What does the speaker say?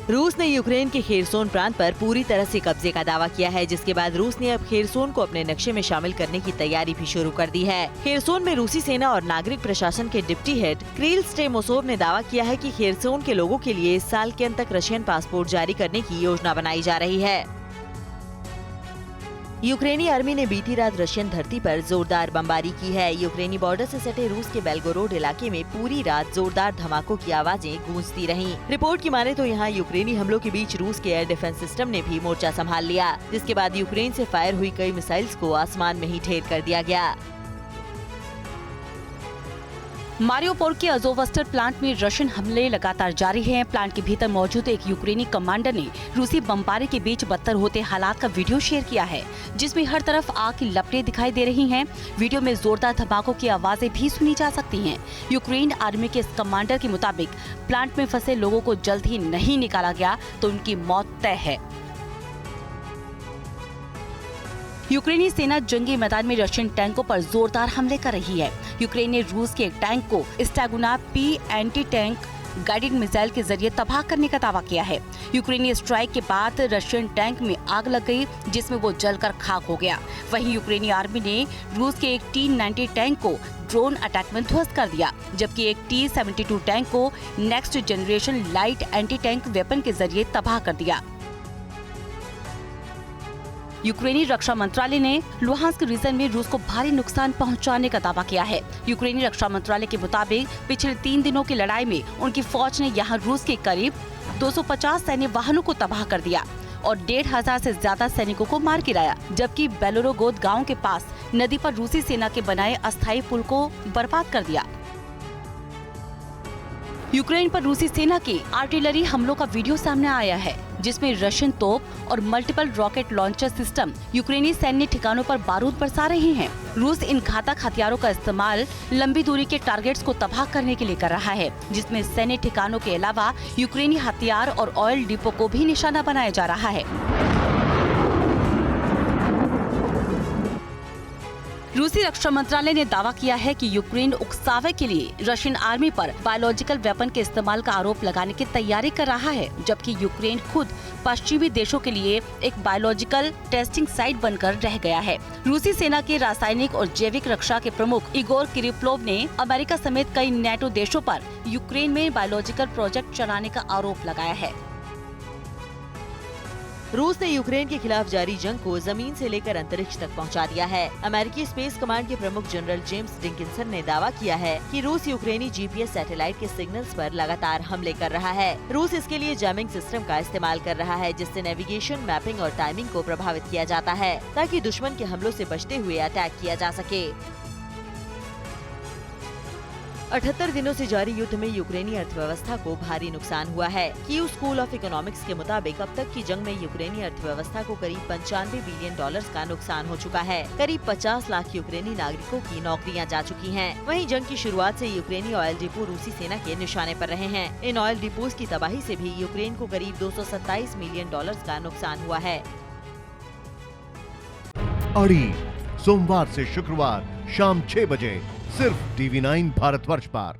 रूस ने यूक्रेन के खेरसोन प्रांत पर पूरी तरह से कब्जे का दावा किया है, जिसके बाद रूस ने अब खेरसोन को अपने नक्शे में शामिल करने की तैयारी भी शुरू कर दी है। खेरसोन में रूसी सेना और नागरिक प्रशासन के डिप्टी हेड क्रिल स्टेमोसोव ने दावा किया है कि खेरसोन के लोगों के लिए इस साल के अंत तक रशियन पासपोर्ट जारी करने की योजना बनाई जा रही है। यूक्रेनी आर्मी ने बीती रात रशियन धरती पर जोरदार बमबारी की है। यूक्रेनी बॉर्डर से सटे रूस के बेलगोरोड इलाके में पूरी रात जोरदार धमाकों की आवाजें गूंजती रहीं। रिपोर्ट की माने तो यहां यूक्रेनी हमलों के बीच रूस के एयर डिफेंस सिस्टम ने भी मोर्चा संभाल लिया, जिसके बाद यूक्रेन से फायर हुई कई मिसाइल्स को आसमान में ही ढेर कर दिया गया। मारियोपोल के अज़ोवस्टर प्लांट में रशियन हमले लगातार जारी हैं। प्लांट के भीतर मौजूद एक यूक्रेनी कमांडर ने रूसी बमबारी के बीच बदतर होते हालात का वीडियो शेयर किया है, जिसमें हर तरफ आग की लपटें दिखाई दे रही हैं। वीडियो में जोरदार धमाकों की आवाजें भी सुनी जा सकती हैं। यूक्रेन आर्मी के इस कमांडर के मुताबिक प्लांट में फंसे लोगों को जल्द ही नहीं निकाला गया तो उनकी मौत तय है। यूक्रेनी सेना जंगी मैदान में रशियन टैंकों पर जोरदार हमले कर रही है। यूक्रेन ने रूस के एक टैंक को स्टैगुना P anti tank guided missile के जरिए तबाह करने का दावा किया है। यूक्रेनी स्ट्राइक के बाद रशियन टैंक में आग लग गई, जिसमें वो जलकर खाक हो गया। वहीं यूक्रेनी आर्मी ने रूस के एक T-90 टैंक को ड्रोन अटैक में ध्वस्त कर दिया, जबकि एक T-72 टैंक को next generation light anti tank weapon के जरिए तबाह कर दिया। यूक्रेनी रक्षा मंत्रालय ने लुहांस्क रीजन में रूस को भारी नुकसान पहुंचाने का दावा किया है। यूक्रेनी रक्षा मंत्रालय के मुताबिक पिछले 3 दिनों की लड़ाई में उनकी फौज ने यहां रूस के करीब 250 सैन्य वाहनों को तबाह कर दिया और 1500 से ज्यादा सैनिकों को मार गिराया, जबकि बेलोरोगोद गांव के पास नदी पर रूसी सेना के बनाए अस्थायी पुल को बर्बाद कर दिया। यूक्रेन पर रूसी सेना के आर्टिलरी हमलों का वीडियो सामने आया है, जिसमें रशियन तोप और मल्टीपल रॉकेट लॉन्चर सिस्टम यूक्रेनी सैन्य ठिकानों पर बारूद बरसा रहे हैं। रूस इन घातक हथियारों का इस्तेमाल लंबी दूरी के टारगेट्स को तबाह करने के लिए कर रहा है, जिसमें सैन्य ठिकानों के अलावा यूक्रेनी हथियार और ऑयल डिपो को भी निशाना बनाया जा रहा है। रूसी रक्षा मंत्रालय ने दावा किया है कि यूक्रेन उकसावे के लिए रशियन आर्मी पर बायोलॉजिकल वेपन के इस्तेमाल का आरोप लगाने की तैयारी कर रहा है, जबकि यूक्रेन खुद पश्चिमी देशों के लिए एक बायोलॉजिकल टेस्टिंग साइट बनकर रह गया है। रूसी सेना के रासायनिक और जैविक रक्षा के प्रमुख इगोर किरिप्लोव ने अमेरिका समेत कई नेटो देशों पर यूक्रेन में बायोलॉजिकल प्रोजेक्ट चलाने का आरोप लगाया है। रूस ने यूक्रेन के खिलाफ जारी जंग को जमीन से लेकर अंतरिक्ष तक पहुंचा दिया है। अमेरिकी स्पेस कमांड के प्रमुख जनरल जेम्स डिकिंसन ने दावा किया है कि रूस यूक्रेनी जीपीएस सैटेलाइट के सिग्नल्स पर लगातार हमले कर रहा है। रूस इसके लिए जैमिंग सिस्टम का इस्तेमाल कर रहा है, जिससे नेविगेशन, मैपिंग और टाइमिंग को प्रभावित किया जाता है, ताकि दुश्मन के हमलों से बचते हुए अटैक किया जा सके। 78 दिनों से जारी युद्ध में यूक्रेनी अर्थव्यवस्था को भारी नुकसान हुआ है। कीव स्कूल ऑफ इकोनॉमिक्स के मुताबिक अब तक की जंग में यूक्रेनी अर्थव्यवस्था को करीब $95 बिलियन का नुकसान हो चुका है। करीब 50 लाख यूक्रेनी नागरिकों की नौकरियां जा चुकी हैं। वहीं जंग की शुरुआत से यूक्रेनी ऑयल डिपो रूसी सेना के निशाने पर रहे हैं। इन ऑयल डिपोज की तबाही से भी यूक्रेन को करीब $227 मिलियन का नुकसान हुआ है। अड़ी सोमवार से शुक्रवार शाम 6 बजे सिर्फ TV9 भारतवर्ष पर।